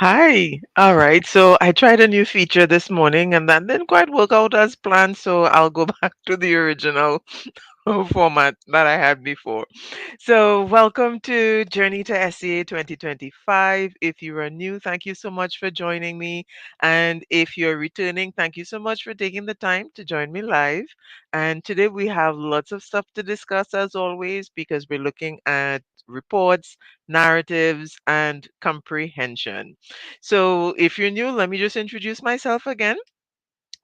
Hi. All right. So I tried a new feature this morning and that didn't quite work out as planned. So I'll go back to the original format that I had before. So, welcome to Journey to SEA 2025. If you are new, thank you so much for joining me. And if you're returning, thank you so much for taking the time to join me live. And today we have lots of stuff to discuss as always because we're looking at reports, narratives, and comprehension. So, if you're new, let me just introduce myself again.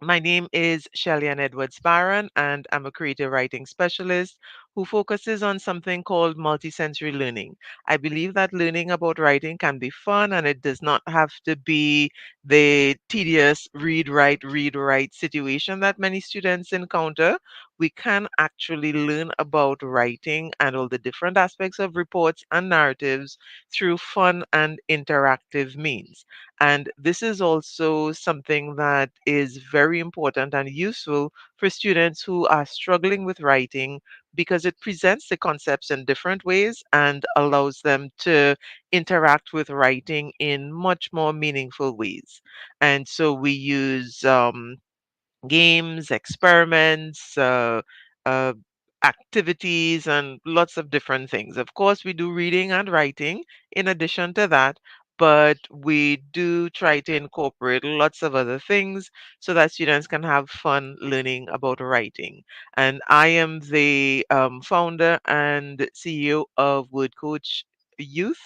My name is Shellyan Edwards Barron, and I'm a creative writing specialist who focuses on something called multisensory learning. I believe that learning about writing can be fun and it does not have to be the tedious read, write situation that many students encounter. We can actually learn about writing and all the different aspects of reports and narratives through fun and interactive means. And this is also something that is very important and useful for students who are struggling with writing because it presents the concepts in different ways and allows them to interact with writing in much more meaningful ways. And so we use games, experiments, uh, activities, and lots of different things. Of course, we do reading and writing in addition to that, but we do try to incorporate lots of other things so that students can have fun learning about writing. And I am the founder and CEO of Word Coach Youth.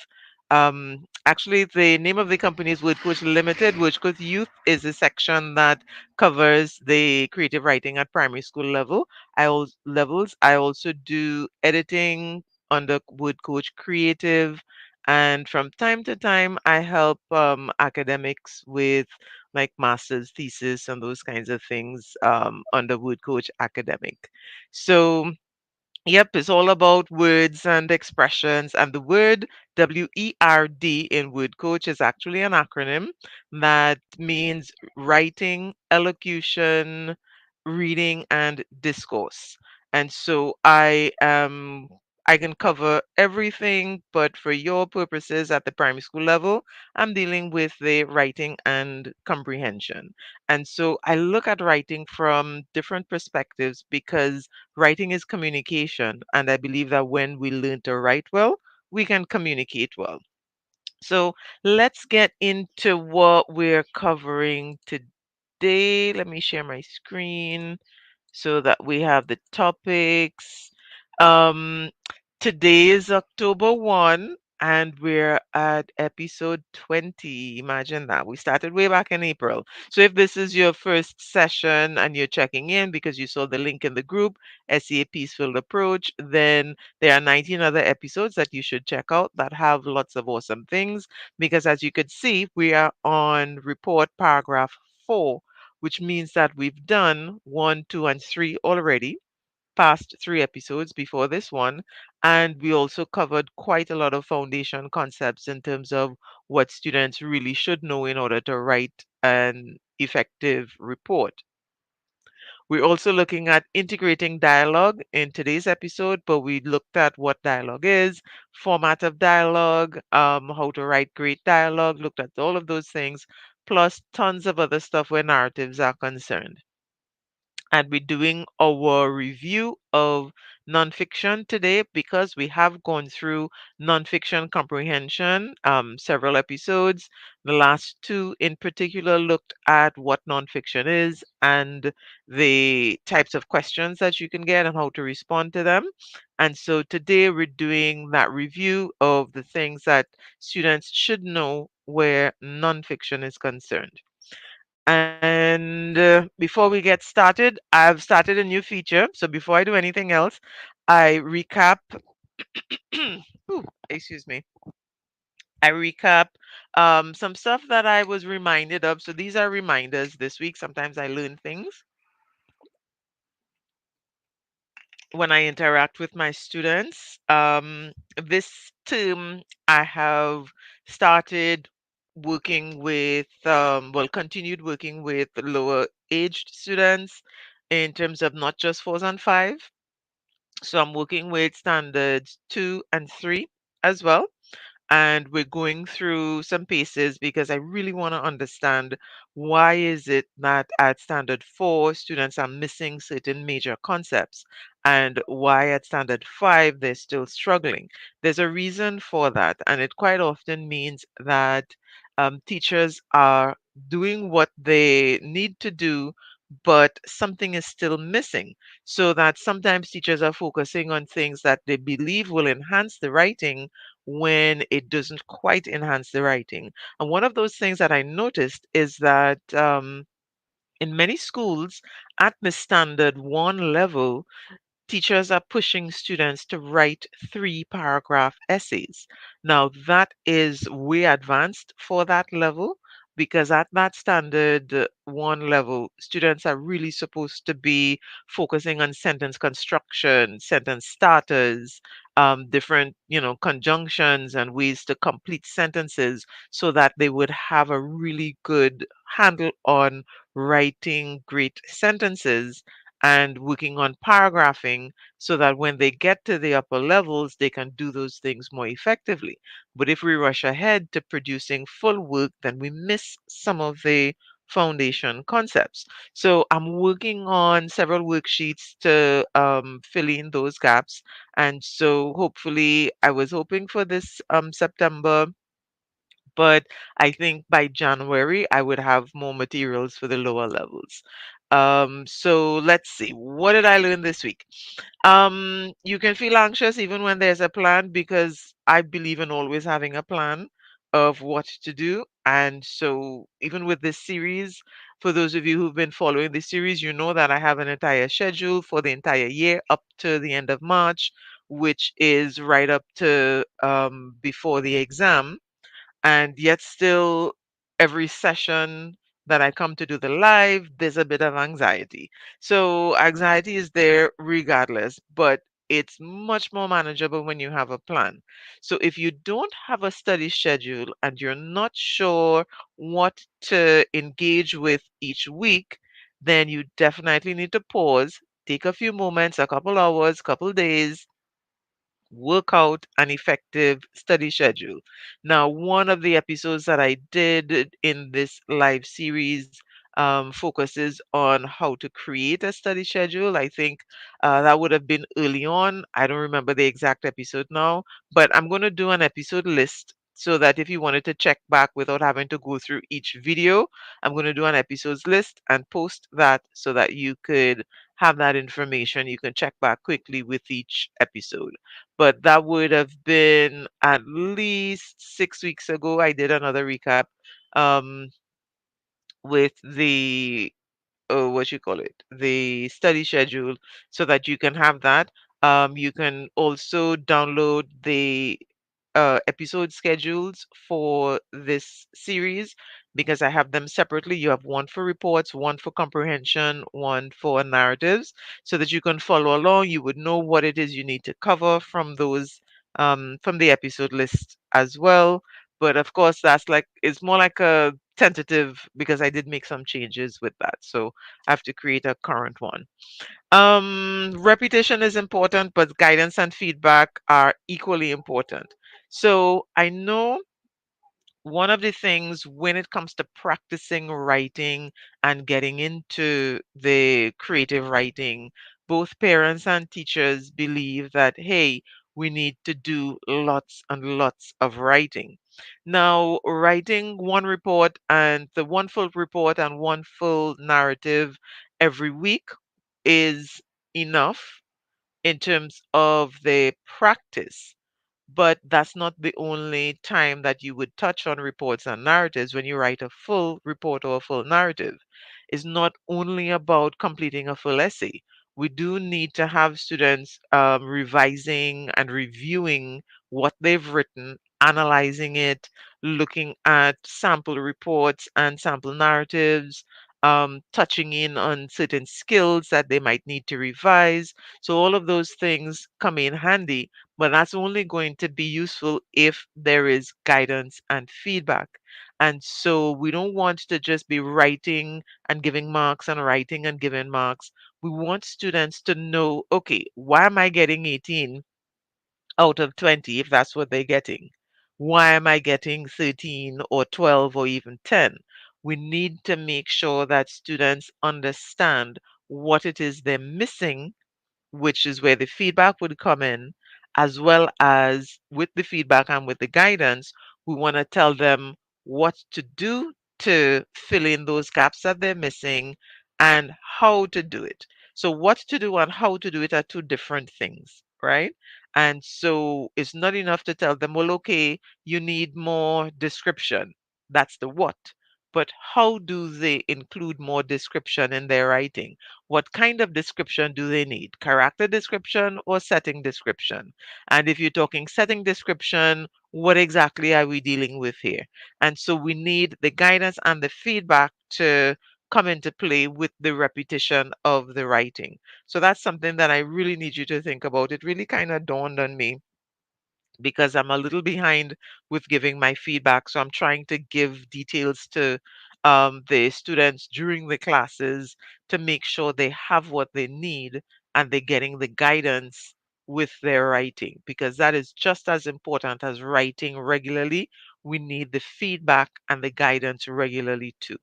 Actually, the name of the company is Word Coach Limited. Word Coach Youth is a section that covers the creative writing at primary school levels. I also do editing under Word Coach Creative, and from time to time, I help academics with like master's thesis and those kinds of things under Word Coach Academic. So yep, it's all about words and expressions. And the word WERD in Word Coach is actually an acronym that means writing, elocution, reading, and discourse. And so I can cover everything, but for your purposes at the primary school level, I'm dealing with the writing and comprehension. And so I look at writing from different perspectives because writing is communication, and I believe that when we learn to write well, we can communicate well. So let's get into what we're covering today. Let me share my screen so that we have the topics. Um, Today is October 1 and we're at episode 20. Imagine that. We started way back in April. So if this is your first session and you're checking in because you saw the link in the group, SEA Peaceful Approach, then there are 19 other episodes that you should check out that have lots of awesome things. Because as you could see, we are on report paragraph 4, which means that we've done 1, 2, and 3 already, past 3 episodes before this one. And we also covered quite a lot of foundation concepts in terms of what students really should know in order to write an effective report. We're also looking at integrating dialogue in today's episode, but we looked at what dialogue is, format of dialogue, how to write great dialogue, looked at all of those things, plus tons of other stuff where narratives are concerned. And we're doing our review of nonfiction today because we have gone through nonfiction comprehension, several episodes. The last two, in particular, looked at what nonfiction is and the types of questions that you can get and how to respond to them. And so today we're doing that review of the things that students should know where nonfiction is concerned. And before we get started, I've started a new feature. So before I do anything else, I recap. Ooh, excuse me. I recap some stuff that I was reminded of. So these are reminders this week. Sometimes I learn things when I interact with my students. This term, I have started working with, continued working with lower aged students in terms of not just fours and five. So I'm working with standards 2 and 3 as well. and we're going through some paces because I really want to understand why is it that at standard 4 students are missing certain major concepts and why at standard 5 they're still struggling. There's a reason for that, and it quite often means that teachers are doing what they need to do, but something is still missing. So that sometimes teachers are focusing on things that they believe will enhance the writing when it doesn't quite enhance the writing. And one of those things that I noticed is that in many schools at the standard 1 level, teachers are pushing students to write 3 paragraph essays. Now, that is way advanced for that level because at that standard 1 level, students are really supposed to be focusing on sentence construction, sentence starters, different, conjunctions and ways to complete sentences so that they would have a really good handle on writing great sentences and working on paragraphing so that when they get to the upper levels, they can do those things more effectively. But if we rush ahead to producing full work, then we miss some of the foundation concepts. So I'm working on several worksheets to fill in those gaps. And so hopefully, I was hoping for this September, but I think by January I would have more materials for the lower levels. So let's see. What did I learn this week? You can feel anxious even when there's a plan because I believe in always having a plan of what to do. And so even with this series, for those of you who've been following this series, you know that I have an entire schedule for the entire year up to the end of March, which is right up to before the exam, and yet still every session that I come to do the live, there's a bit of anxiety. So anxiety is there regardless, but it's much more manageable when you have a plan. So if you don't have a study schedule and you're not sure what to engage with each week, then you definitely need to pause, take a few moments, a couple hours, couple days, work out an effective study schedule. Now, one of the episodes that I did in this live series focuses on how to create a study schedule. I think that would have been early on. I don't remember the exact episode now, but I'm going to do an episode list so that if you wanted to check back without having to go through each video, I'm going to do an episodes list and post that so that you could have that information. You can check back quickly with each episode, but that would have been at least 6 weeks ago. I did another recap um, with the what you call it, the study schedule, so that you can have that. You can also download the episode schedules for this series because I have them separately. You have one for reports, one for comprehension, one for narratives, so that you can follow along. You would know what it is you need to cover from those from the episode list as well. But of course, that's like it's more like a tentative because I did make some changes with that. So I have to create a current one. Repetition is important, but guidance and feedback are equally important. So I know one of the things when it comes to practicing writing and getting into the creative writing, both parents and teachers believe that, hey, we need to do lots and lots of writing. Now, writing one report and the one full report and one full narrative every week is enough in terms of the practice, but that's not the only time that you would touch on reports and narratives when you write a full report or a full narrative. It's not only about completing a full essay. We do need to have students revising and reviewing what they've written, analyzing it, looking at sample reports and sample narratives, touching in on certain skills that they might need to revise. So all of those things come in handy, but that's only going to be useful if there is guidance and feedback. And so we don't want to just be writing and giving marks and writing and giving marks. We want students to know, okay, why am I getting 18 out of 20 if that's what they're getting? why am I getting 13 or 12 or even 10? We need to make sure that students understand what it is they're missing, which is where the feedback would come in, as well as with the feedback and with the guidance, we want to tell them what to do to fill in those gaps that they're missing and how to do it. So, what to do and how to do it are two different things, right? And so it's not enough to tell them, well, okay, you need more description. That's the what. But how do they include more description in their writing? What kind of description do they need? Character description or setting description? And if you're talking setting description, what exactly are we dealing with here? And so we need the guidance and the feedback to come into play with the repetition of the writing. So that's something that I really need you to think about. It really kind of dawned on me because I'm a little behind with giving my feedback. So I'm trying to give details to the students during the classes to make sure they have what they need and they're getting the guidance with their writing because that is just as important as writing regularly. We need the feedback and the guidance regularly too.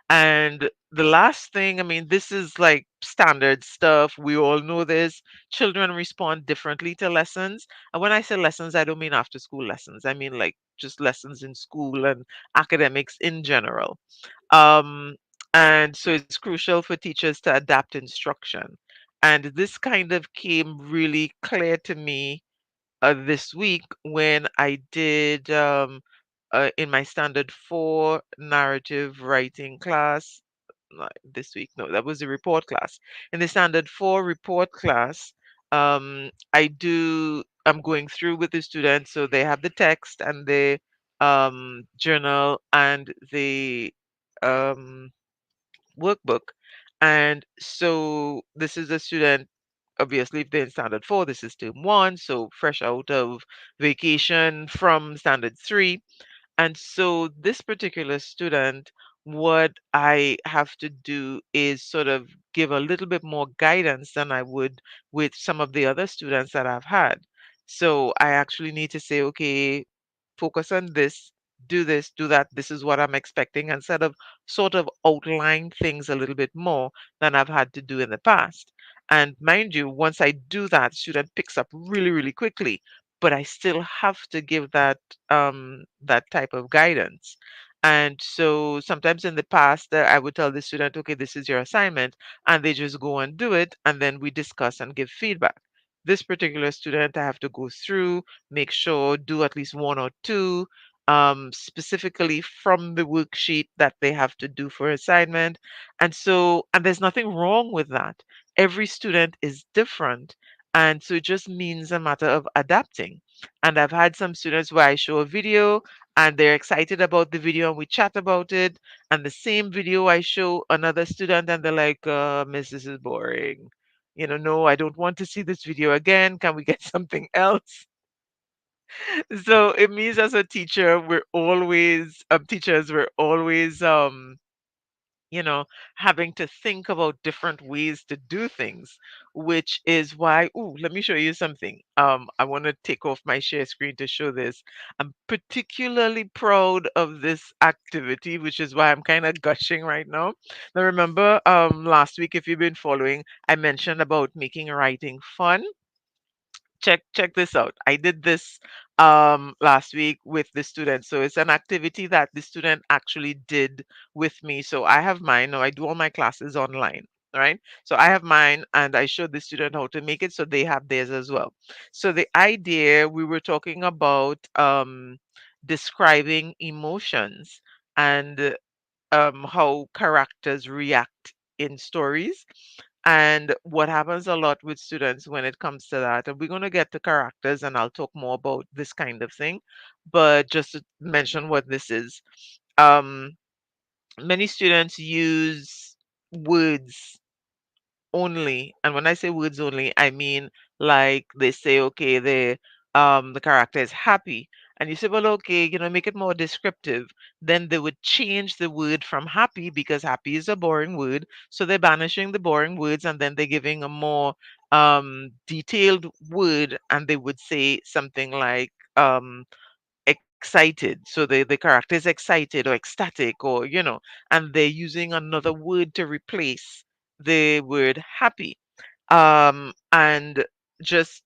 And the last thing, I mean, this is like standard stuff. We all know this. Children respond differently to lessons. And when I say lessons, I don't mean after school lessons. I mean like just lessons in school and academics in general. Um, and so it's crucial for teachers to adapt instruction. And this kind of came really clear to me this week when I did in my standard four narrative writing class. Not this week, no, that was the report class. In the standard four report class, I'm going through with the students, so they have the text and the journal and the um, workbook. And so this is a student, obviously, if they're in standard four, this is term one, so fresh out of vacation from standard three. And so this particular student, what I have to do is sort of give a little bit more guidance than I would with some of the other students that I've had. So I actually need to say, okay, focus on this, do that. This is what I'm expecting, instead of sort of outline things a little bit more than I've had to do in the past. And mind you, once I do that, student picks up really, really quickly. But I still have to give that type of guidance. And so sometimes in the past, I would tell the student, okay, this is your assignment, and they just go and do it, and then we discuss and give feedback. This particular student, I have to go through, make sure, do at least one or two, specifically from the worksheet that they have to do for assignment. And so, and there's nothing wrong with that. Every student is different. And so it just means a matter of adapting. And I've had some students where I show a video and they're excited about the video and we chat about it. And the same video I show another student and they're like, Miss, this is boring. No, I don't want to see this video again. Can we get something else? So it means as a teacher, we're always you know, having to think about different ways to do things, which is why, ooh, let me show you something. I want to take off my share screen to show this. I'm particularly proud of this activity, which is why I'm kind of gushing right now. Now, remember, last week, if you've been following, I mentioned about making writing fun. Check this out. I did this last week with the student. So it's an activity that the student actually did with me. So I have mine. Now I do all my classes online, right? So I have mine and I showed the student how to make it so they have theirs as well. So the idea, we were talking about describing emotions and how characters react in stories. And what happens a lot with students when it comes to that, and we're going to get to characters and I'll talk more about this kind of thing, but just to mention what this is, um, many students use words only. And when I say words only, I mean like they say, okay, the character is happy. And you say, well, okay, make it more descriptive. Then they would change the word from happy because happy is a boring word. So they're banishing the boring words and then they're giving a more detailed word and they would say something like excited. So the character is excited or ecstatic, or, and they're using another word to replace the word happy. And just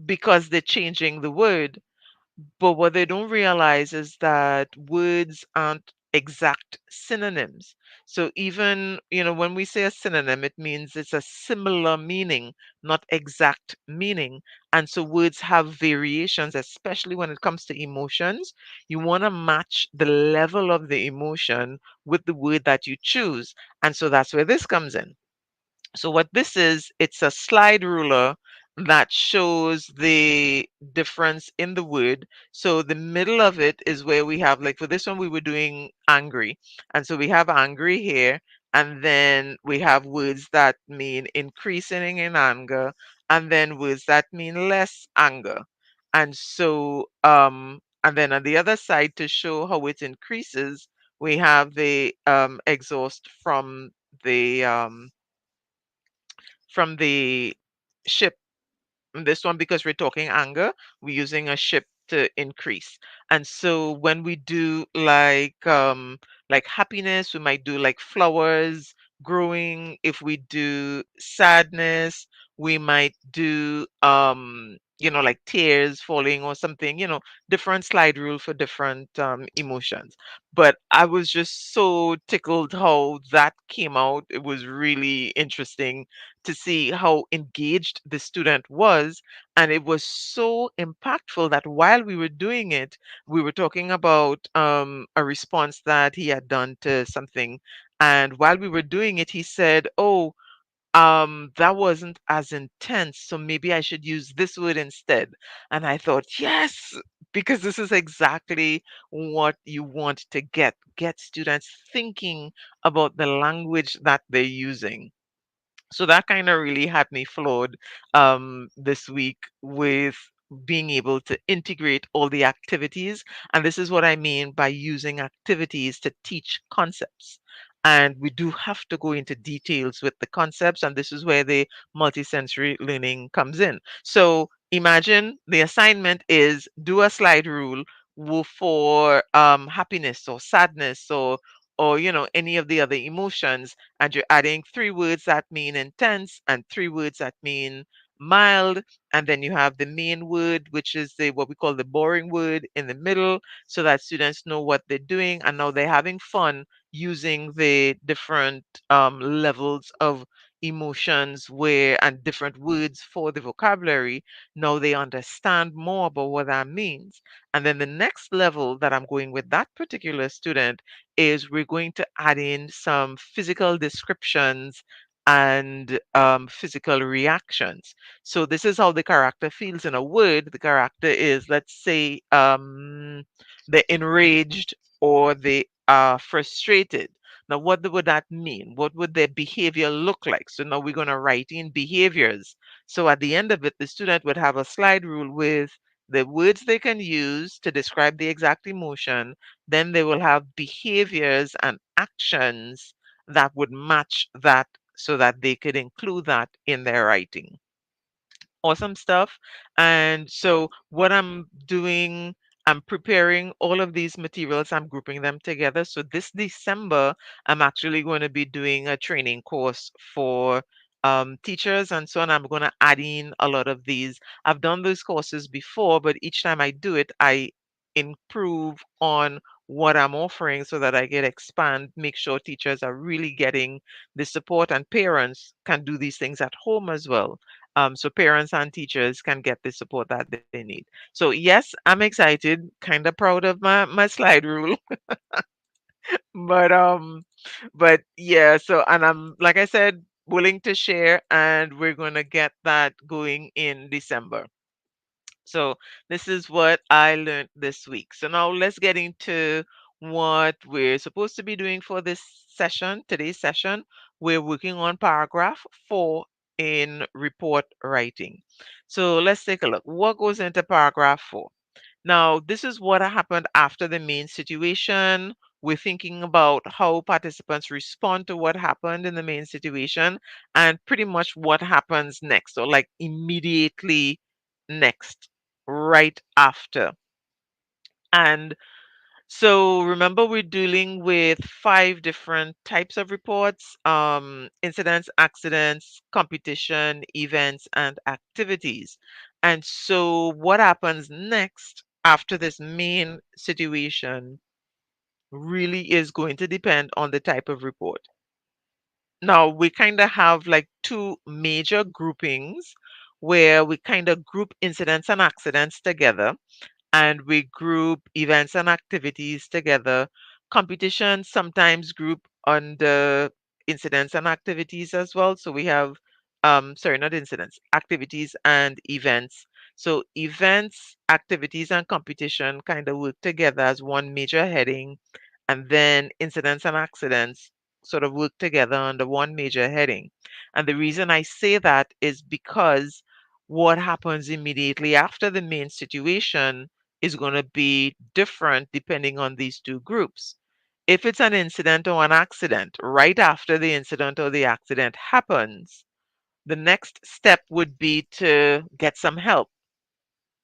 because they're changing the word, but what they don't realize is that words aren't exact synonyms. So even, when we say a synonym, it means it's a similar meaning, not exact meaning. And so words have variations, especially when it comes to emotions. You want to match the level of the emotion with the word that you choose. And so that's where this comes in. So what this is, it's a slide ruler that shows the difference in the word. So the middle of it is where we have, like for this one, we were doing angry. And so we have angry here. And then we have words that mean increasing in anger. And then words that mean less anger. And then on the other side, to show how it increases, we have the exhaust the ship. This one, because we're talking anger, we're using a ship to increase. And so when we do like happiness, we might do like flowers growing. If we do sadness, we might do like tears falling or something, different slide rule for different emotions. But I was just so tickled how that came out. It was really interesting to see how engaged the student was. And it was so impactful that while we were doing it, we were talking about a response that he had done to something. And while we were doing it, he said, "Oh, that wasn't as intense. So maybe I should use this word instead." And I thought, yes, because this is exactly what you want to get students thinking about the language that they're using. So that kind of really had me floored this week with being able to integrate all the activities. And this is what I mean by using activities to teach concepts. And we do have to go into details with the concepts, and this is where the multisensory learning comes in. So imagine the assignment is do a slide rule for happiness or sadness or any of the other emotions, and you're adding three words that mean intense and three words that mean mild. And then you have the main word, which is the what we call the boring word, in the middle, so that students know what they're doing. And now they're having fun using the different levels of emotions where and different words for the vocabulary. Now they understand more about what that means. And then the next level that I'm going with that particular student is we're going to add in some physical descriptions and physical reactions. So this is how the character feels in a word. The character is, let's say, the enraged or the frustrated. Now, what would that mean? What would their behavior look like? So now we're going to write in behaviors. So at the end of it, the student would have a slide rule with the words they can use to describe the exact emotion. Then they will have behaviors and actions that would match that so that they could include that in their writing. Awesome stuff. And so what I'm doing, I'm preparing all of these materials, I'm grouping them together. So this December, I'm actually going to be doing a training course for teachers and so on. I'm going to add in a lot of these. I've done those courses before, but each time I do it, I improve on what I'm offering so that I can expand, make sure teachers are really getting the support, and parents can do these things at home as well, so parents and teachers can get the support that they need. So yes, I'm excited, kind of proud of my slide rule, but yeah. So and I'm, like I said, willing to share, and we're gonna get that going in December. So this is what I learned this week. So now let's get into what we're supposed to be doing for this session, today's session. We're working on paragraph 4 in report writing. So let's take a look. What goes into paragraph 4? Now, this is what happened after the main situation. We're thinking about how participants respond to what happened in the main situation and pretty much what happens next, or like immediately next, right after. And so remember, we're dealing with five different types of reports: incidents, accidents, competition, events, and activities. And so what happens next after this main situation really is going to depend on the type of report. Now, we kind of have like two major groupings where we kind of group incidents and accidents together, and we group events and activities together. Competitions sometimes group under incidents and activities as well. So we have, sorry, not incidents, activities and events. So events, activities, and competition kind of work together as one major heading, and then incidents and accidents sort of work together under one major heading. And the reason I say that is because what happens immediately after the main situation is going to be different depending on these two groups. If it's an incident or an accident, right after the incident or the accident happens, the next step would be to get some help.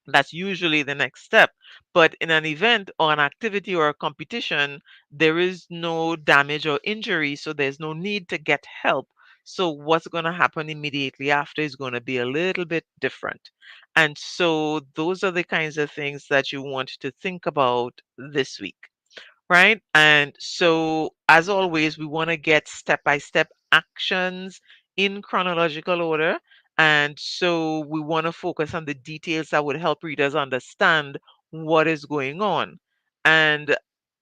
That's usually the next step. But in an event or an activity or a competition, there is no damage or injury, so there's no need to get help. So what's going to happen immediately after is going to be a little bit different. And so those are the kinds of things that you want to think about this week, right? And so, as always, we want to get step by step actions in chronological order. And so, we want to focus on the details that would help readers understand what is going on. And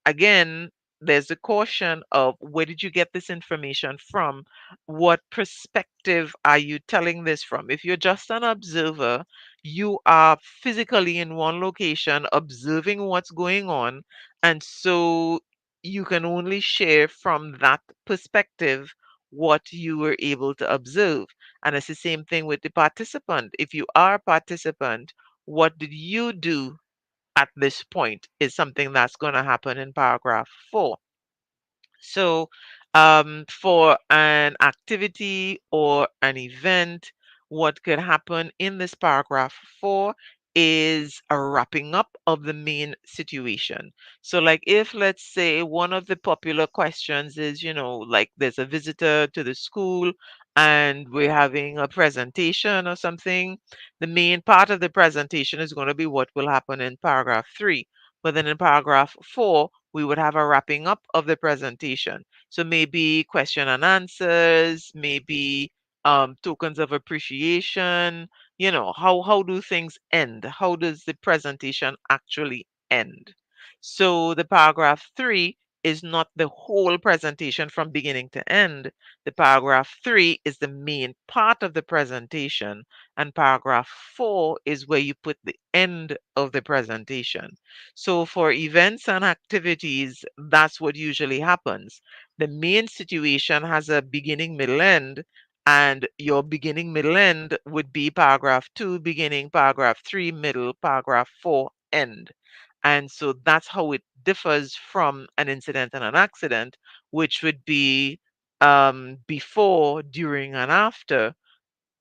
again, there's a caution of where did you get this information from? What perspective are you telling this from? If you're just an observer, you are physically in one location observing what's going on, and so you can only share from that perspective what you were able to observe. And it's the same thing with the participant. If you are a participant, what did you do at this point is something that's going to happen in paragraph 4. So, for an activity or an event, what could happen in this paragraph 4 is a wrapping up of the main situation. So, like if let's say one of the popular questions is, like there's a visitor to the school and we're having a presentation or something, the main part of the presentation is going to be what will happen in paragraph 3. But then in paragraph 4, we would have a wrapping up of the presentation. So maybe question and answers, maybe tokens of appreciation. How do things end? How does the presentation actually end? So the paragraph 3 is not the whole presentation from beginning to end. The paragraph 3 is the main part of the presentation, and paragraph 4 is where you put the end of the presentation. So for events and activities, that's what usually happens. The main situation has a beginning, middle, end, and your beginning, middle, end would be paragraph 2, beginning, paragraph 3, middle, paragraph 4, end. And so that's how it differs from an incident and an accident, which would be before, during, and after.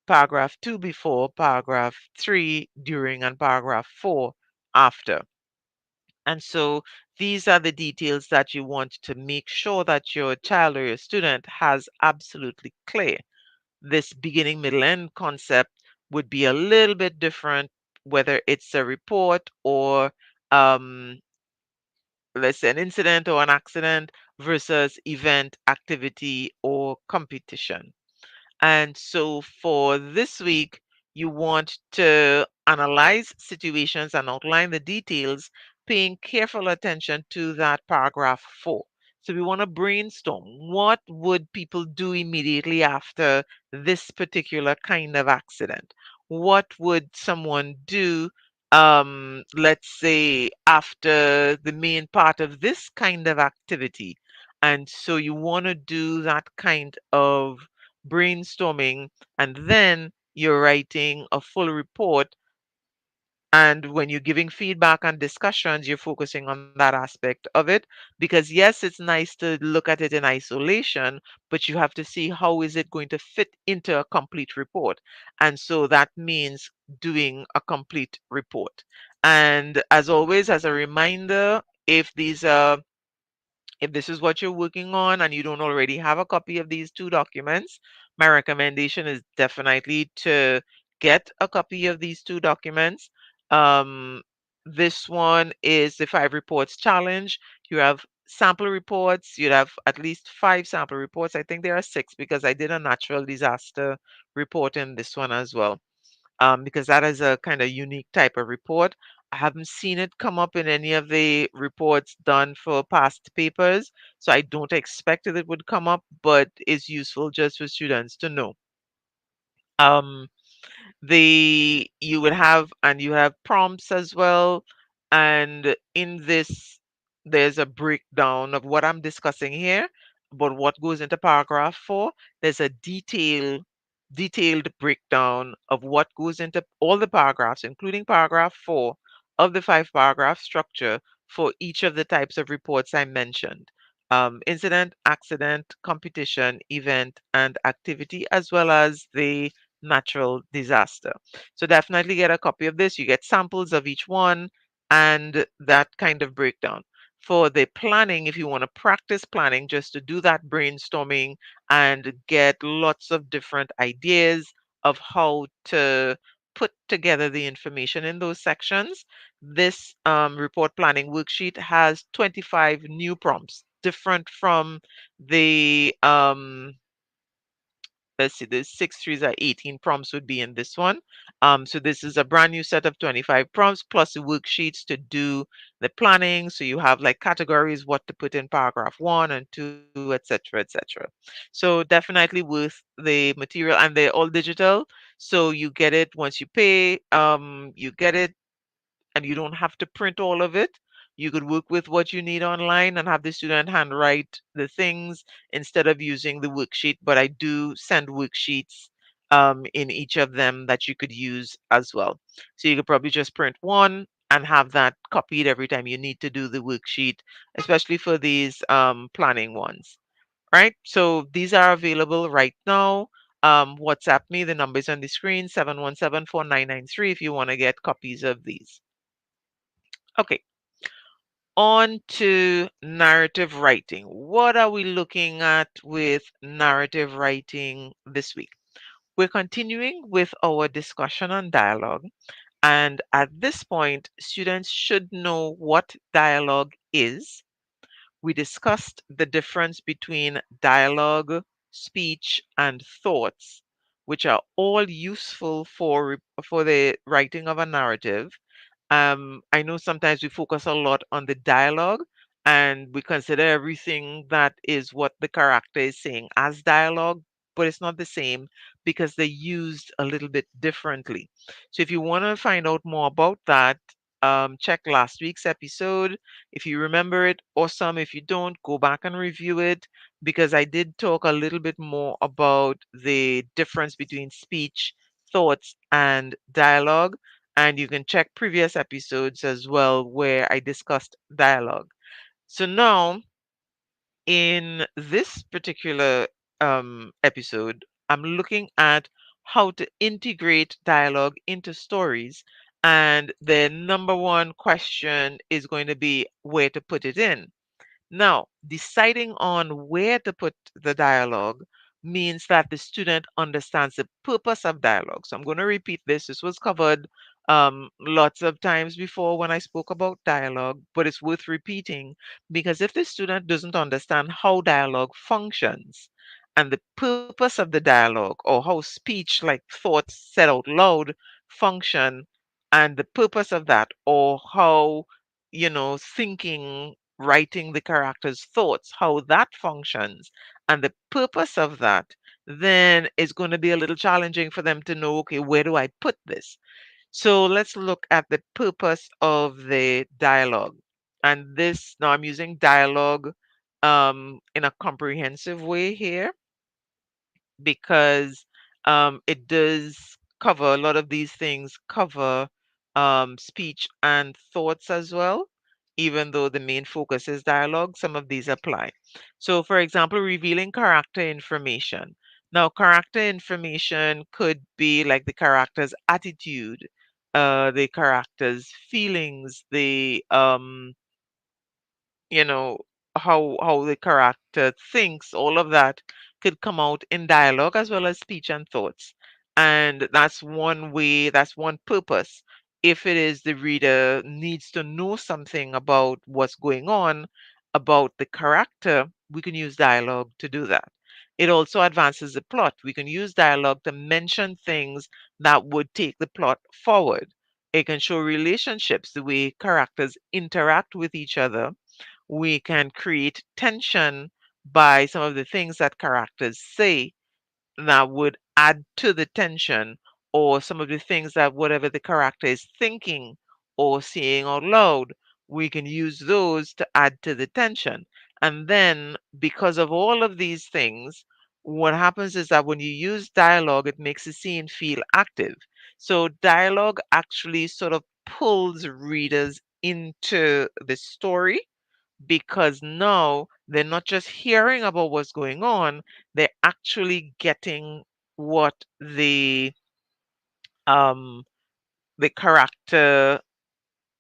Paragraph 2 before, paragraph 3 during, and paragraph 4 after. And so these are the details that you want to make sure that your child or your student has absolutely clear. This beginning, middle, end concept would be a little bit different whether it's a report or um, let's say an incident or an accident versus event, activity, or competition. And so for this week, you want to analyze situations and outline the details, paying careful attention to that paragraph 4. So we want to brainstorm what would people do immediately after this particular kind of accident? What would someone do, let's say, after the main part of this kind of activity? And so you want to do that kind of brainstorming, and then you're writing a full report And when you're giving feedback and discussions, you're focusing on that aspect of it. Because yes, it's nice to look at it in isolation, but you have to see how is it going to fit into a complete report. And so that means doing a complete report. And as always, as a reminder, if this is what you're working on and you don't already have a copy of these two documents, my recommendation is definitely to get a copy of these two documents. Um, this one is the 5 reports challenge. You have sample reports. You'd have at least 5 sample reports. I think there are 6 because I did a natural disaster report in this one as well, because that is a kind of unique type of report. I haven't seen it come up in any of the reports done for past papers, so I don't expect that it would come up, but it's useful just for students to know. Um, the you would have and you have prompts as well, and in this there's a breakdown of what I'm discussing here, but what goes into paragraph 4, there's a detailed breakdown of what goes into all the paragraphs, including paragraph 4 of the 5 paragraph structure for each of the types of reports I mentioned: incident, accident, competition, event, and activity, as well as the natural disaster. So definitely get a copy of this. You get samples of each one and that kind of breakdown. For the planning, if you want to practice planning, just to do that brainstorming and get lots of different ideas of how to put together the information in those sections, this report planning worksheet has 25 new prompts, different from the let's see, the 6 trees are 18 prompts would be in this one. So this is a brand new set of 25 prompts plus the worksheets to do the planning. So you have like categories, what to put in paragraph 1 and 2, etc., etc. So definitely worth the material, and they're all digital. So you get it once you pay. You get it and you don't have to print all of it. You could work with what you need online and have the student handwrite the things instead of using the worksheet. But I do send worksheets in each of them that you could use as well. So you could probably just print one and have that copied every time you need to do the worksheet, especially for these planning ones. Right? So these are available right now. WhatsApp me. The number is on the screen: 717-4993 if you want to get copies of these. Okay, on to narrative writing. What are we looking at with narrative writing this week? We're continuing with our discussion on dialogue. And at this point, students should know what dialogue is. We discussed the difference between dialogue, speech, and thoughts, which are all useful for the writing of a narrative. I know sometimes we focus a lot on the dialogue and we consider everything that is what the character is saying as dialogue, but it's not the same because they're used a little bit differently. So if you want to find out more about that, check last week's episode. If you remember it, awesome. If you don't, go back and review it because I did talk a little bit more about the difference between speech, thoughts, and dialogue, and you can check previous episodes as well where I discussed dialogue. So now, in this particular episode, I'm looking at how to integrate dialogue into stories. And the number one question is going to be where to put it in. Now, deciding on where to put the dialogue means that the student understands the purpose of dialogue. So I'm going to repeat this. This was covered lots of times before when I spoke about dialogue, but it's worth repeating because if the student doesn't understand how dialogue functions and the purpose of the dialogue, or how speech, like thoughts said out loud, function, and the purpose of that, or how, thinking, writing the character's thoughts, how that functions, and the purpose of that, then it's going to be a little challenging for them to know, okay, where do I put this? So let's look at the purpose of the dialogue. And this, now I'm using dialogue in a comprehensive way here because it does cover a lot of these things, cover speech and thoughts as well. Even though the main focus is dialogue, some of these apply. So, for example, revealing character information. Now, character information could be like the character's attitude, the character's feelings, the you know how the character thinks. All of that could come out in dialogue as well as speech and thoughts, and that's one way, that's one purpose. If it is the reader needs to know something about what's going on about the character, we can use dialogue to do that. It also advances the plot. We can use dialogue to mention things that would take the plot forward. It can show relationships, the way characters interact with each other. We can create tension by some of the things that characters say that would add to the tension, or some of the things that whatever the character is thinking or saying out loud, we can use those to add to the tension. And then, because of all of these things, what happens is that when you use dialogue, it makes the scene feel active. So, dialogue actually sort of pulls readers into the story, because now they're not just hearing about what's going on, they're actually getting what um the character,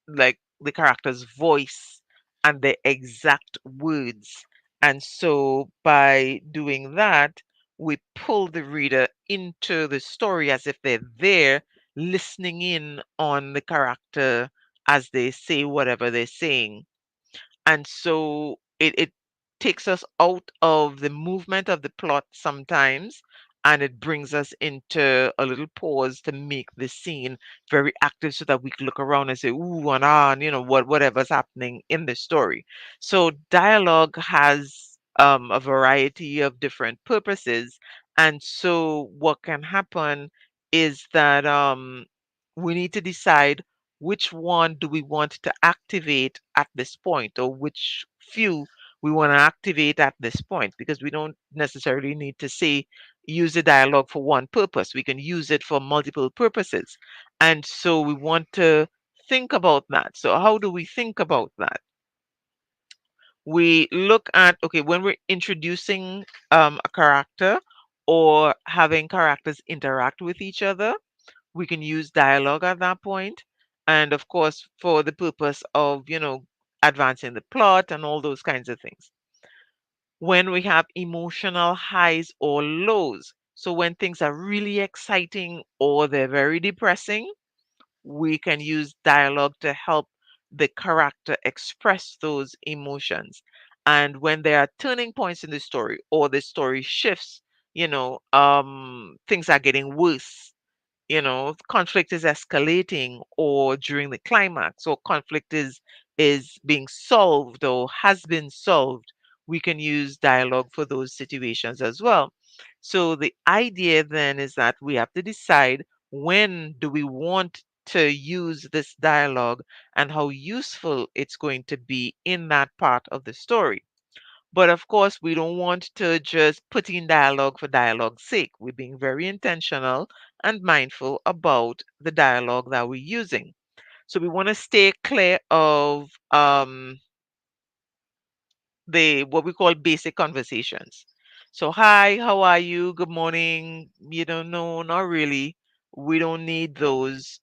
like the character's voice and the exact words. And so by doing that, we pull the reader into the story as if they're there listening in on the character as they say whatever they're saying. And so it takes us out of the movement of the plot sometimes, and it brings us into a little pause to make the scene very active so that we can look around and say ooh and ah and whatever's happening in the story. So dialogue has a variety of different purposes. And so what can happen is that we need to decide which one do we want to activate at this point, or which few we want to activate at this point, because we don't necessarily need to say use the dialogue for one purpose. We can use it for multiple purposes. And so we want to think about that. So how do we think about that? We look at, okay, when we're introducing a character or having characters interact with each other, we can use dialogue at that point. And of course, for the purpose of, advancing the plot and all those kinds of things. When we have emotional highs or lows, so when things are really exciting or they're very depressing, we can use dialogue to help the character express those emotions. And when there are turning points in the story or the story shifts, things are getting worse, conflict is escalating, or during the climax, or conflict is being solved or has been solved, we can use dialogue for those situations as well. So the idea then is that we have to decide, when do we want to use this dialogue and how useful it's going to be in that part of the story. But of course, we don't want to just put in dialogue for dialogue's sake. We're being very intentional and mindful about the dialogue that we're using. So we want to stay clear of the what we call basic conversations. So, hi, how are you? Good morning. You don't know, not really. We don't need those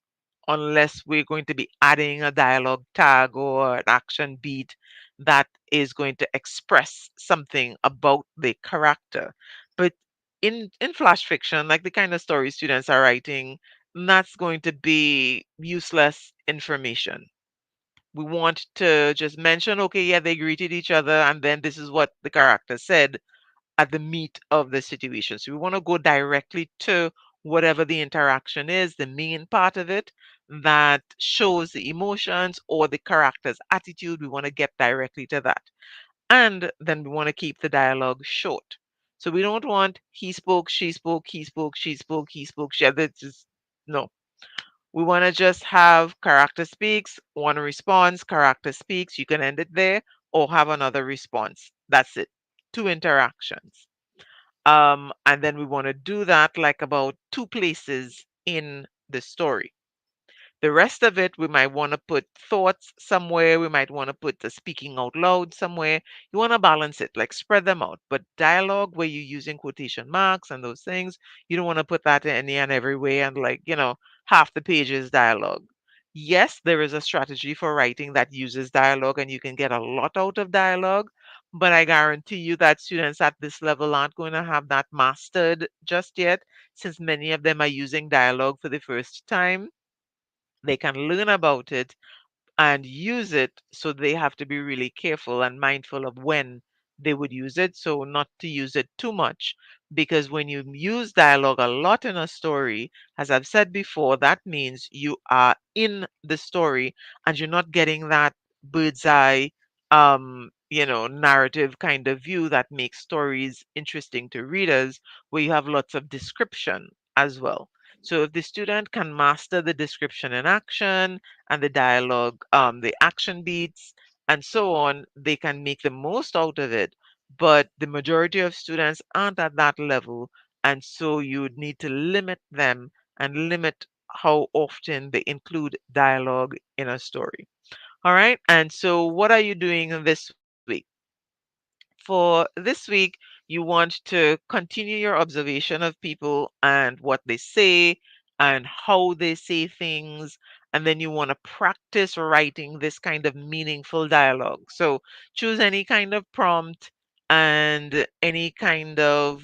unless we're going to be adding a dialogue tag or an action beat that is going to express something about the character. But in flash fiction, like the kind of story students are writing, that's going to be useless information. We want to just mention, okay, yeah, they greeted each other, and then this is what the character said at the meat of the situation. So we want to go directly to whatever the interaction is, the main part of it that shows the emotions or the character's attitude. We want to get directly to that. And then we want to keep the dialogue short. So we don't want he spoke, she spoke, he spoke, she spoke, he spoke, she. That's just no. We want to just have character speaks, one response, character speaks. You can end it there or have another response. That's it. Two interactions. And then we want to do that like about two places in the story. The rest of it, we might want to put thoughts somewhere. We might want to put the speaking out loud somewhere. You want to balance it, like spread them out. But dialogue, where you're using quotation marks and those things, you don't want to put that in any and every way and, like, half the page is dialogue. Yes, there is a strategy for writing that uses dialogue, and you can get a lot out of dialogue. But I guarantee you that students at this level aren't going to have that mastered just yet, since many of them are using dialogue for the first time. They can learn about it and use it, so they have to be really careful and mindful of when they would use it, so not to use it too much. Because when you use dialogue a lot in a story, as I've said before, that means you are in the story and you're not getting that bird's eye narrative kind of view that makes stories interesting to readers, where you have lots of description as well. So if the student can master the description in action and the dialogue, the action beats, and so on, they can make the most out of it. But the majority of students aren't at that level, and so you would need to limit them and limit how often they include dialogue in a story. All right. And so, what are you doing this week? For this week, you want to continue your observation of people and what they say and how they say things. And then you want to practice writing this kind of meaningful dialogue. So choose any kind of prompt and any kind of,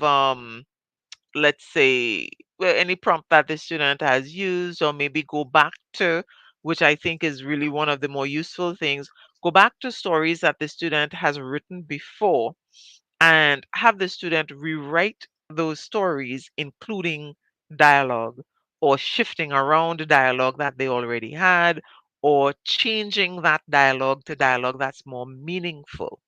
let's say, well, any prompt that the student has used, or maybe go back to, which I think is really one of the more useful things. Go back to stories that the student has written before and have the student rewrite those stories, including dialogue, or shifting around dialogue that they already had, or changing that dialogue to dialogue that's more meaningful.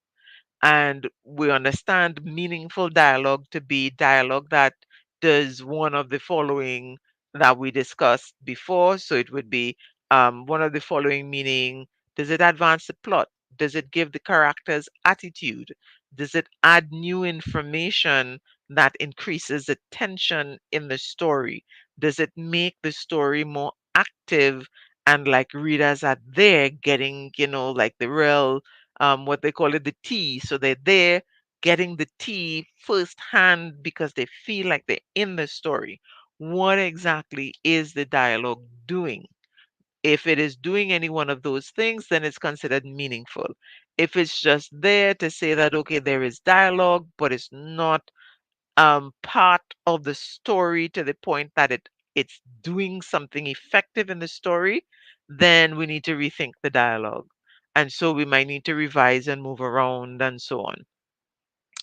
And we understand meaningful dialogue to be dialogue that does one of the following that we discussed before. So it would be, one of the following, meaning, does it advance the plot? Does it give the characters attitude? Does it add new information that increases the tension in the story? Does it make the story more active, and like readers are there getting, like the real, what they call it, the tea. So they're there getting the tea firsthand because they feel like they're in the story. What exactly is the dialogue doing? If it is doing any one of those things, then it's considered meaningful. If it's just there to say that, okay, there is dialogue, but it's not, part of the story to the point that it's doing something effective in the story, then we need to rethink the dialogue. And so we might need to revise and move around and so on.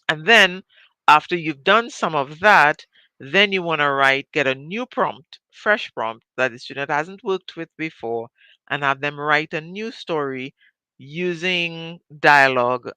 And then after you've done some of that, then you want to get a new prompt, fresh prompt that the student hasn't worked with before, and have them write a new story using dialogue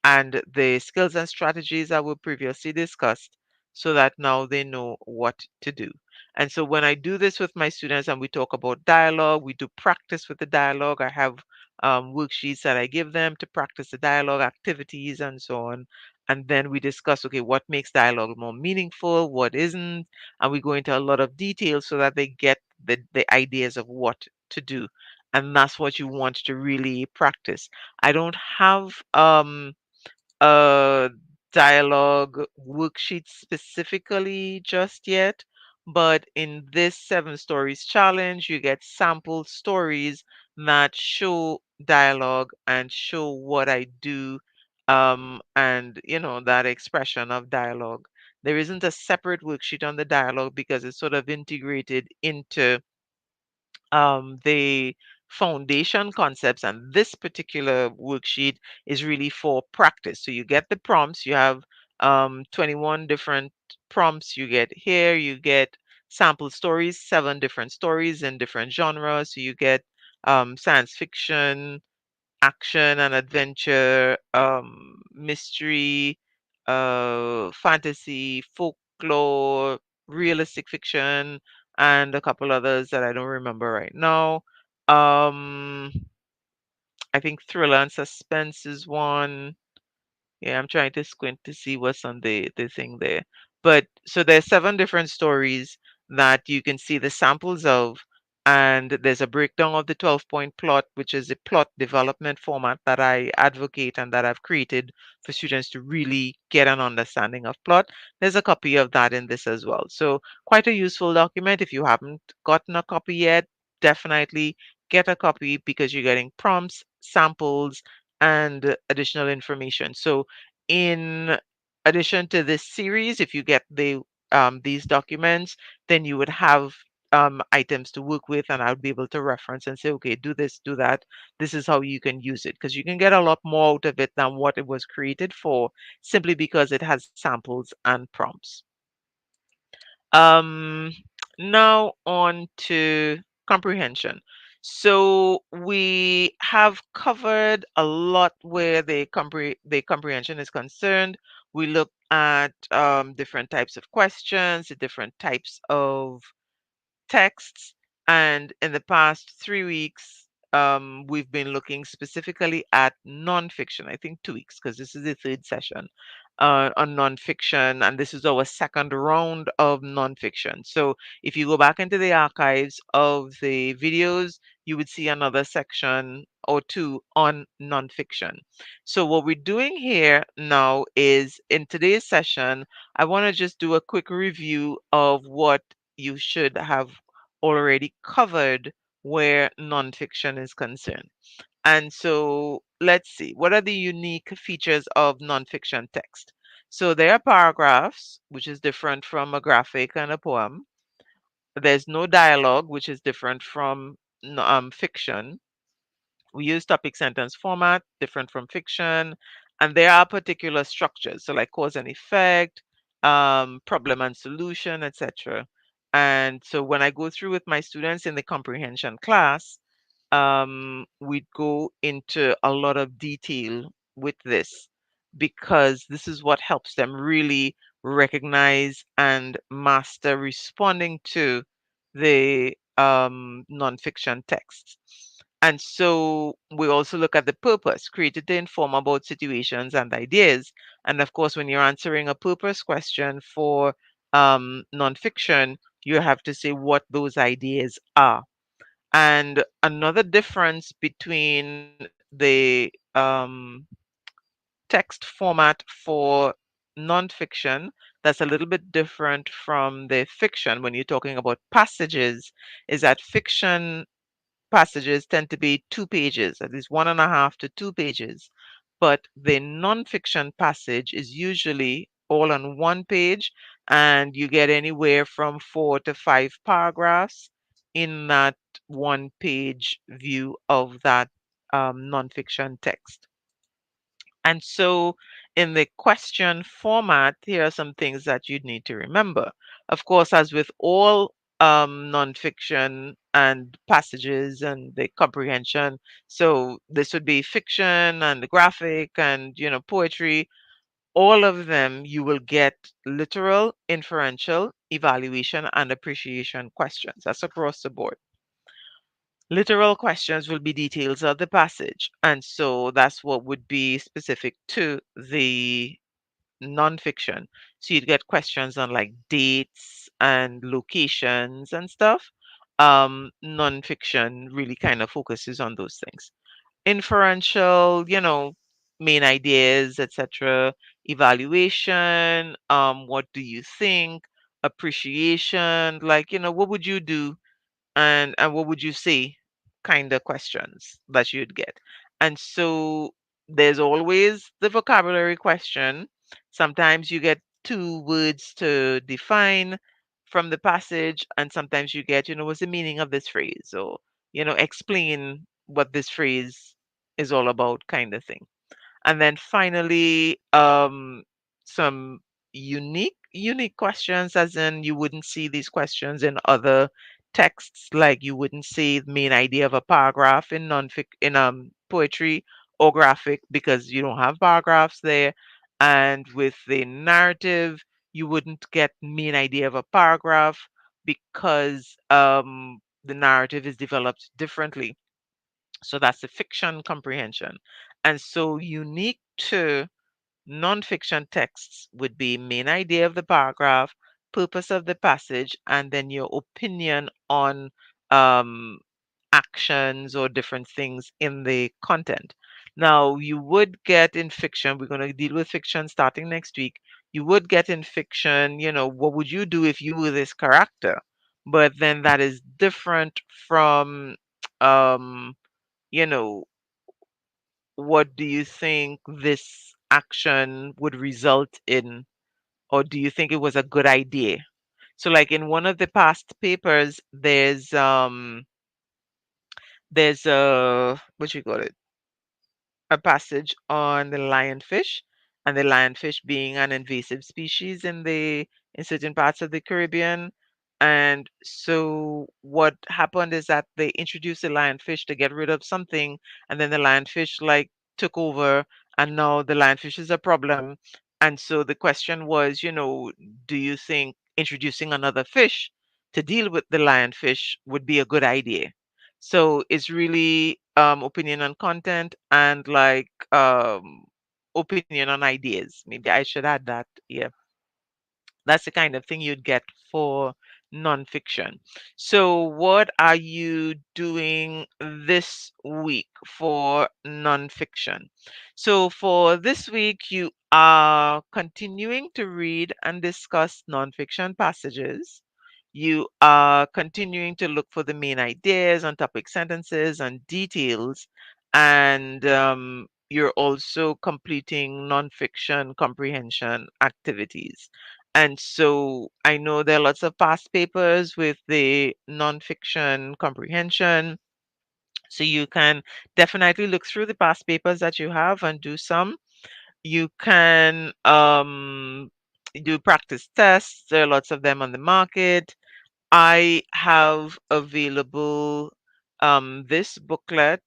and the skills and strategies that were previously discussed, so that now they know what to do. And so when I do this with my students and we talk about dialogue, we do practice with the dialogue. I have, worksheets that I give them to practice the dialogue activities and so on. And then we discuss, okay, what makes dialogue more meaningful, what isn't, and we go into a lot of detail so that they get the ideas of what to do. And that's what you want to really practice. I don't have, a dialogue worksheet specifically just yet, but in this seven stories challenge, you get sample stories that show dialogue and show what I do, and that expression of dialogue. There isn't a separate worksheet on the dialogue because it's sort of integrated into, the foundation concepts, and this particular worksheet is really for practice. So you get the prompts, you have, 21 different prompts you get here, you get sample stories, seven different stories in different genres. So you get, science fiction, action and adventure, mystery, fantasy, folklore, realistic fiction, and a couple others that I don't remember right now. Um, I think thriller and suspense is one. Yeah, I'm trying to squint to see what's on the thing there. But so there's seven different stories that you can see the samples of, And there's a breakdown of the 12-point plot, which is a plot development format that I advocate and that I've created for students to really get an understanding of plot. There's a copy of that in this as well. So quite a useful document. If you haven't gotten a copy yet, definitely get a copy because you're getting prompts, samples, and additional information. So in addition to this series, if you get these documents, then you would have items to work with, and I would be able to reference and say, okay, do this, do that. This is how you can use it because you can get a lot more out of it than what it was created for, simply because it has samples and prompts. Um, Now on to comprehension. So we have covered a lot where the comprehension is concerned. We looked at different types of questions, the different types of texts. And in the past 3 weeks, we've been looking specifically at nonfiction. I think 2 weeks, because this is the third session on nonfiction. And this is our second round of nonfiction. So if you go back into the archives of the videos, you would see another section or two on nonfiction. So what we're doing here now is in today's session, I want to just do a quick review of what you should have already covered where nonfiction is concerned. And so let's see, what are the unique features of nonfiction text? So there are paragraphs, which is different from a graphic and a poem. There's no dialogue, which is different from fiction. We use topic sentence format, different from fiction, and there are particular structures, so like cause and effect, problem and solution, etc. And so when I go through with my students in the comprehension class, we'd go into a lot of detail with this because this is what helps them really recognize and master responding to the nonfiction texts. And so we also look at the purpose created to inform about situations and ideas. And of course, when you're answering a purpose question for nonfiction, you have to say what those ideas are. And another difference between the text format for nonfiction that's a little bit different from the fiction when you're talking about passages is that fiction passages tend to be 2 pages, at least 1.5 to 2 pages. But the nonfiction passage is usually all on 1 page, and you get anywhere from 4 to 5 paragraphs in that 1 page view of that nonfiction text. And so, in the question format, here are some things that you'd need to remember. Of course, as with all nonfiction and passages and the comprehension, so this would be fiction and the graphic and poetry. All of them, you will get literal, inferential, evaluation, and appreciation questions. That's across the board. Literal questions will be details of the passage. And so that's what would be specific to the nonfiction. So you'd get questions on like dates and locations and stuff. Nonfiction really kind of focuses on those things. Inferential, main ideas, etc. Evaluation, what do you think? Appreciation, like, what would you do and what would you say kind of questions that you'd get. And so there's always the vocabulary question. Sometimes you get 2 words to define from the passage, and sometimes you get, what's the meaning of this phrase, or explain what this phrase is all about, kind of thing. And then finally, some unique questions, as in you wouldn't see these questions in other texts, like you wouldn't see the main idea of a paragraph in poetry or graphic because you don't have paragraphs there. And with the narrative, you wouldn't get main idea of a paragraph because the narrative is developed differently. So that's the fiction comprehension. And so unique to nonfiction texts would be main idea of the paragraph, purpose of the passage, and then your opinion on um, actions or different things in the content. Now, you would get in fiction, we're going to deal with fiction starting next week. You would get in fiction, what would you do if you were this character? But then that is different from, um, you know, what do you think this action would result in? Or do you think it was a good idea? So like in one of the past papers, there's a what you call it? A passage on the lionfish, and the lionfish being an invasive species in certain parts of the Caribbean. And so what happened is that they introduced the lionfish to get rid of something, and then the lionfish like took over, and now the lionfish is a problem. And so the question was, do you think introducing another fish to deal with the lionfish would be a good idea? So it's really opinion on content and like opinion on ideas. Maybe I should add that. Yeah, that's the kind of thing you'd get for nonfiction. So, what are you doing this week for nonfiction? So, for this week, you are continuing to read and discuss nonfiction passages. You are continuing to look for the main ideas on topic sentences and details. And you're also completing nonfiction comprehension activities. And so I know there are lots of past papers with the nonfiction comprehension. So you can definitely look through the past papers that you have and do some. You can do practice tests. There are lots of them on the market. I have available this booklet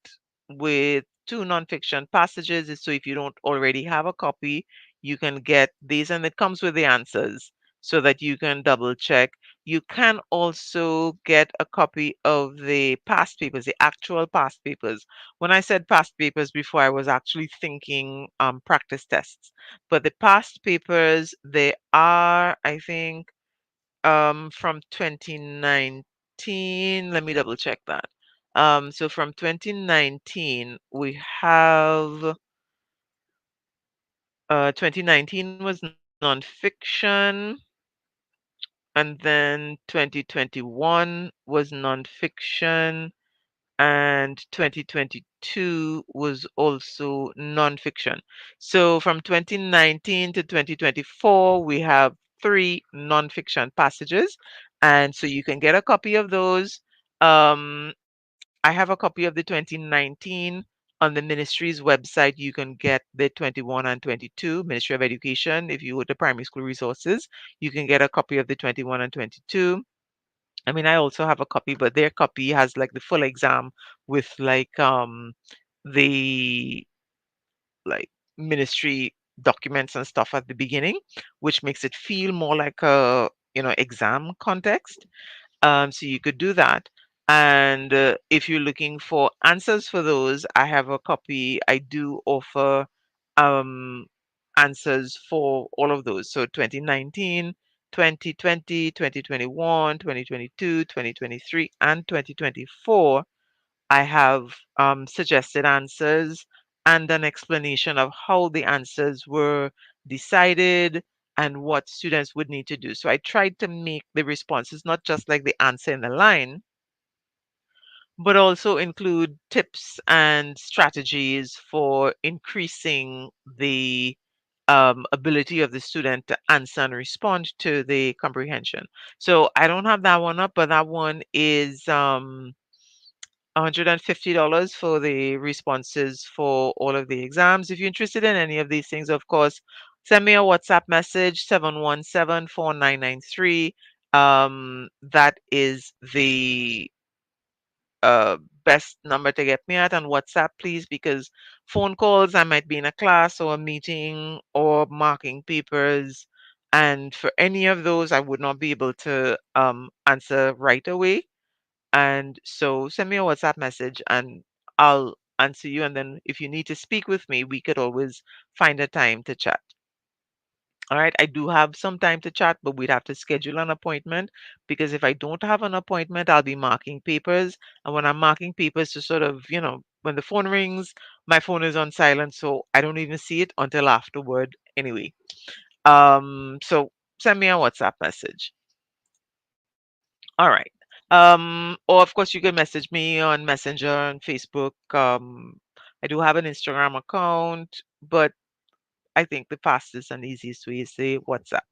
with two nonfiction passages. So if you don't already have a copy, you can get these, and it comes with the answers so that you can double check. You can also get a copy of the past papers, the actual past papers. When I said past papers before, I was actually thinking practice tests. But the past papers, they are, I think, from 2019. Let me double check that. So from 2019, we have 2019 was nonfiction, and then 2021 was nonfiction, and 2022 was also nonfiction. So from 2019 to 2024, we have three nonfiction passages. And so you can get a copy of those. Um, I have a copy of the 2019 on the ministry's website. You can get the 21 and 22, Ministry of Education. If you go to primary school resources, you can get a copy of the 21 and 22. I mean, I also have a copy, but their copy has like the full exam with like the like ministry documents and stuff at the beginning, which makes it feel more like a exam context. So you could do that. And if you're looking for answers for those, I have a copy. I do offer um, answers for all of those. So 2019, 2020, 2021, 2022, 2023, and 2024. I have suggested answers and an explanation of how the answers were decided and what students would need to do. So I tried to make the responses not just like the answer in the line, but also include tips and strategies for increasing the ability of the student to answer and respond to the comprehension. So I don't have that one up, but that one is $150 for the responses for all of the exams. If you're interested in any of these things, of course, send me a WhatsApp message, 717-4993. That is the uh, best number to get me at on WhatsApp, please, because phone calls, I might be in a class or a meeting or marking papers. And for any of those, I would not be able to answer right away. And so send me a WhatsApp message and I'll answer you. And then if you need to speak with me, we could always find a time to chat. All right, I do have some time to chat, but we'd have to schedule an appointment because if I don't have an appointment, I'll be marking papers. And when I'm marking papers to sort of, when the phone rings, my phone is on silent, so I don't even see it until afterward anyway. So send me a WhatsApp message. All right. Or of course you can message me on Messenger and Facebook. I do have an Instagram account, but I think the fastest and easiest way is the WhatsApp.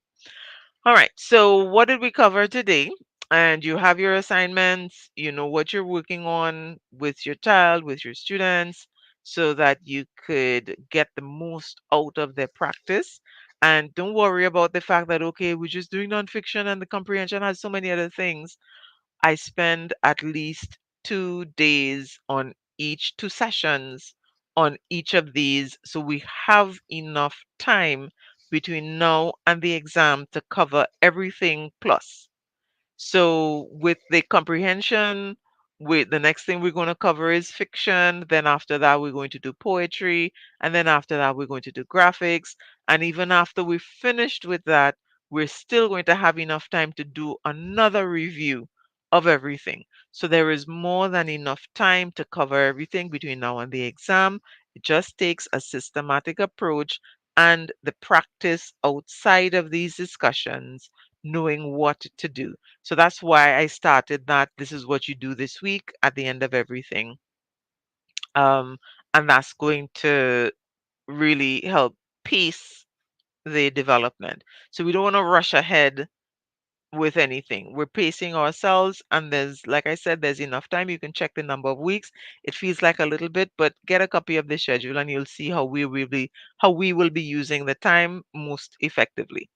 All right. So, what did we cover today? And you have your assignments, you know what you're working on with your child, with your students, so that you could get the most out of their practice. And don't worry about the fact that, okay, we're just doing nonfiction and the comprehension has so many other things. I spend at least 2 days on each, 2 sessions on each of these. So we have enough time between now and the exam to cover everything plus. So with the comprehension, with the next thing we're going to cover is fiction. Then after that, we're going to do poetry. And then after that, we're going to do graphics. And even after we've finished with that, we're still going to have enough time to do another review of everything. So there is more than enough time to cover everything between now and the exam. It just takes a systematic approach and the practice outside of these discussions, knowing what to do. So that's why I started that. This is what you do this week at the end of everything. Um, and that's going to really help pace the development. So we don't want to rush ahead with anything. We're pacing ourselves, and there's, like I said, there's enough time. You can check the number of weeks. It feels like a little bit, but get a copy of the schedule, and you'll see how we will be using the time most effectively.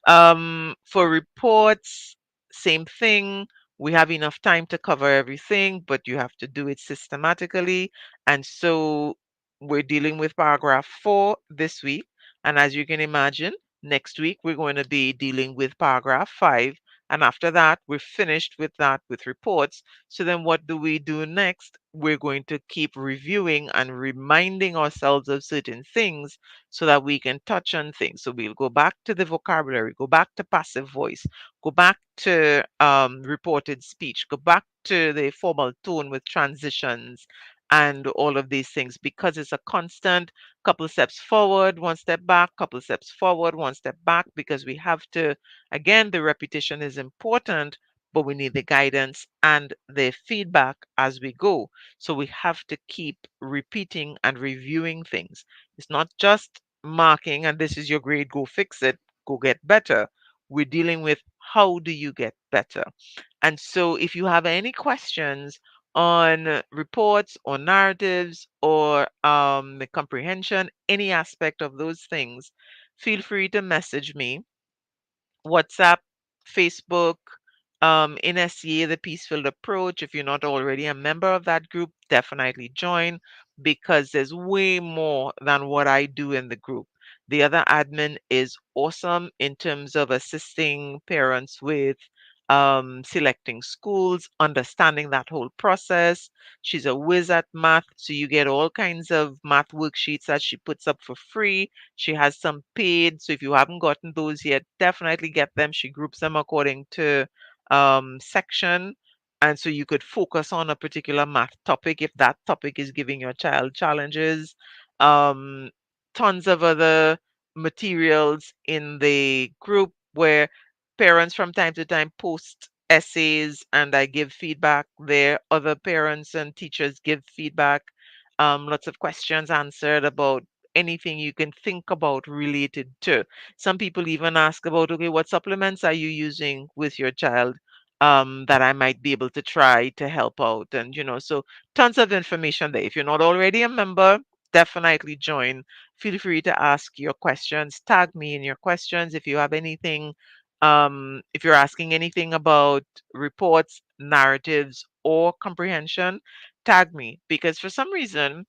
For reports, same thing. We have enough time to cover everything, but you have to do it systematically. And so we're dealing with paragraph 4 this week. And as you can imagine, next week we're going to be dealing with paragraph 5. And after that, we're finished with that with reports. So then what do we do next? We're going to keep reviewing and reminding ourselves of certain things so that we can touch on things. So we'll go back to the vocabulary, go back to passive voice, go back to reported speech, go back to the formal tone with transitions and all of these things because it's a constant couple steps forward, one step back, couple steps forward, one step back, because we have to, again, the repetition is important, but we need the guidance and the feedback as we go. So we have to keep repeating and reviewing things. It's not just marking and this is your grade, go fix it, go get better. We're dealing with how do you get better. And so if you have any questions on reports or narratives or the comprehension, any aspect of those things, feel free to message me. WhatsApp, Facebook, in SCA, the Peacefield Approach. If you're not already a member of that group, definitely join because there's way more than what I do in the group. The other admin is awesome in terms of assisting parents with selecting schools, understanding that whole process. She's a whiz at math, so you get all kinds of math worksheets that she puts up for free. She has some paid, so if you haven't gotten those yet, definitely get them. She groups them according to section. And so you could focus on a particular math topic if that topic is giving your child challenges. Um, Tons of other materials in the group where parents from time to time post essays and I give feedback there. Other parents and teachers give feedback. Lots of questions answered about anything you can think about related to. Some people even ask about, okay, what supplements are you using with your child that I might be able to try to help out? And, so tons of information there. If you're not already a member, definitely join. Feel free to ask your questions. Tag me in your questions if you have anything. If you're asking anything about reports, narratives, or comprehension, tag me because for some reason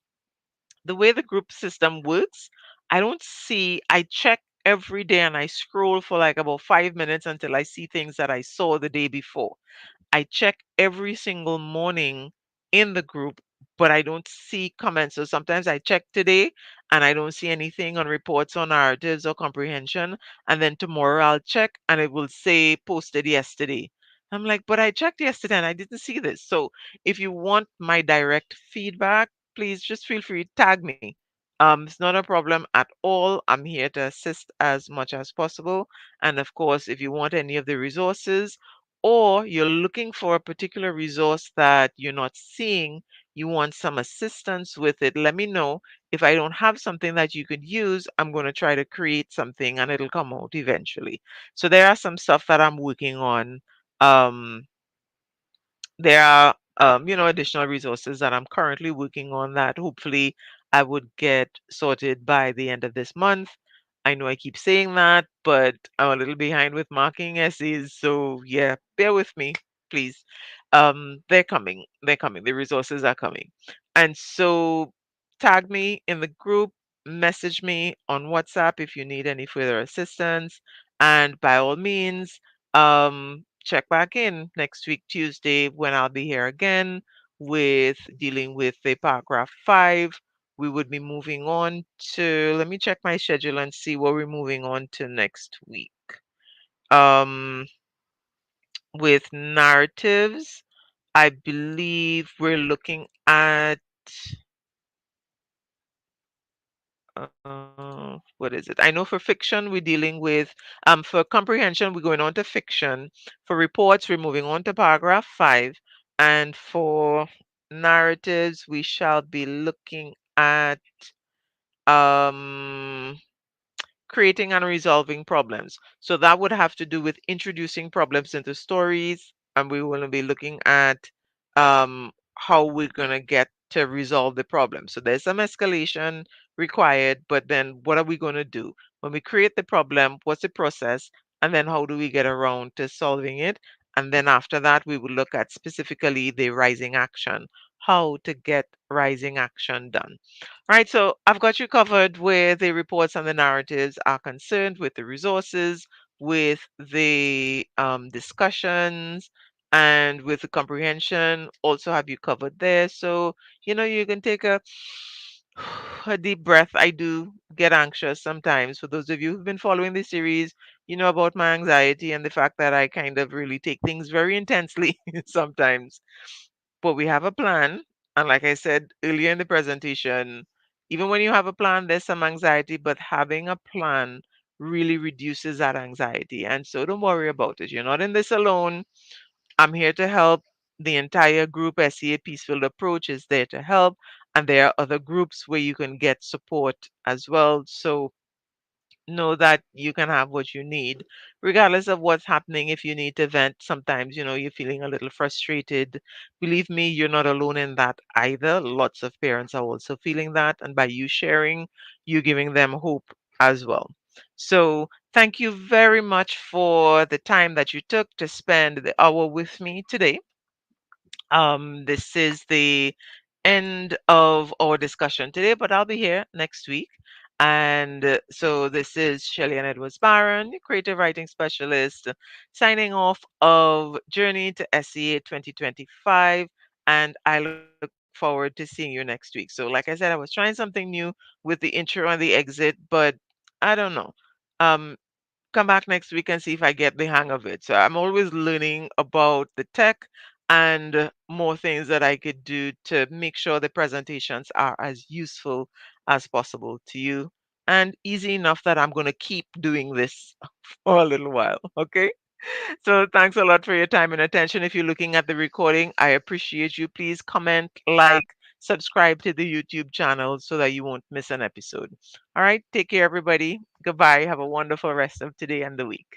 the way the group system works, I don't see, I check every day and I scroll for like about 5 minutes until I see things that I saw the day before. I check every single morning in the group but I don't see comments. So sometimes I check today and I don't see anything on reports on narratives or comprehension. And then tomorrow I'll check and it will say posted yesterday. I'm like, but I checked yesterday and I didn't see this. So if you want my direct feedback, please just feel free to tag me. It's not a problem at all. I'm here to assist as much as possible. And of course, if you want any of the resources or you're looking for a particular resource that you're not seeing, you want some assistance with it, let me know. If I don't have something that you could use, I'm going to try to create something and it'll come out eventually. So there are some stuff that I'm working on. Um, there are, additional resources that I'm currently working on that hopefully I would get sorted by the end of this month. I know I keep saying that, but I'm a little behind with marking essays. So yeah, bear with me, please. They're coming. They're coming. The resources are coming. And so tag me in the group, message me on WhatsApp if you need any further assistance. And by all means, check back in next week, Tuesday, when I'll be here again with dealing with the paragraph 5. We would be moving on to, let me check my schedule and see what we're moving on to next week. Um, with narratives, I believe we're looking at what is it? I know for fiction we're dealing with for comprehension we're going on to fiction. For reports we're moving on to paragraph 5, and for narratives we shall be looking at um creating and resolving problems. So that would have to do with introducing problems into stories, and we will be looking at how we're going to get to resolve the problem. So there's some escalation required, but then what are we going to do? When we create the problem, what's the process? And then how do we get around to solving it? And then after that, we will look at specifically the rising action, how to get rising action done. Right, so I've got you covered where the reports and the narratives are concerned, with the resources, with the discussions, and with the comprehension. Also, have you covered there. So, you can take a deep breath. I do get anxious sometimes. For those of you who've been following the series, you know about my anxiety and the fact that I kind of really take things very intensely sometimes. But we have a plan. And like I said earlier in the presentation, even when you have a plan, there's some anxiety, but having a plan really reduces that anxiety. And so don't worry about it. You're not in this alone. I'm here to help. The entire group, SEA Peacefield Approach, is there to help. And there are other groups where you can get support as well. So know that you can have what you need, regardless of what's happening. If you need to vent, sometimes, you're feeling a little frustrated. Believe me, you're not alone in that either. Lots of parents are also feeling that. And by you sharing, you're giving them hope as well. So, thank you very much for the time that you took to spend the hour with me today. This is the end of our discussion today, but I'll be here next week. And so this is Shelley and Edwards Barron, creative writing specialist, signing off of Journey to SEA 2025. And I look forward to seeing you next week. So, like I said, I was trying something new with the intro and the exit, but I don't know. Um, Come back next week and see if I get the hang of it. So I'm always learning about the tech and more things that I could do to make sure the presentations are as useful as possible to you and easy enough that I'm going to keep doing this for a little while. Okay. So thanks a lot for your time and attention. If you're looking at the recording, I appreciate you. Please comment, like, subscribe to the YouTube channel so that you won't miss an episode. All right. Take care, everybody. Goodbye. Have a wonderful rest of today and the week.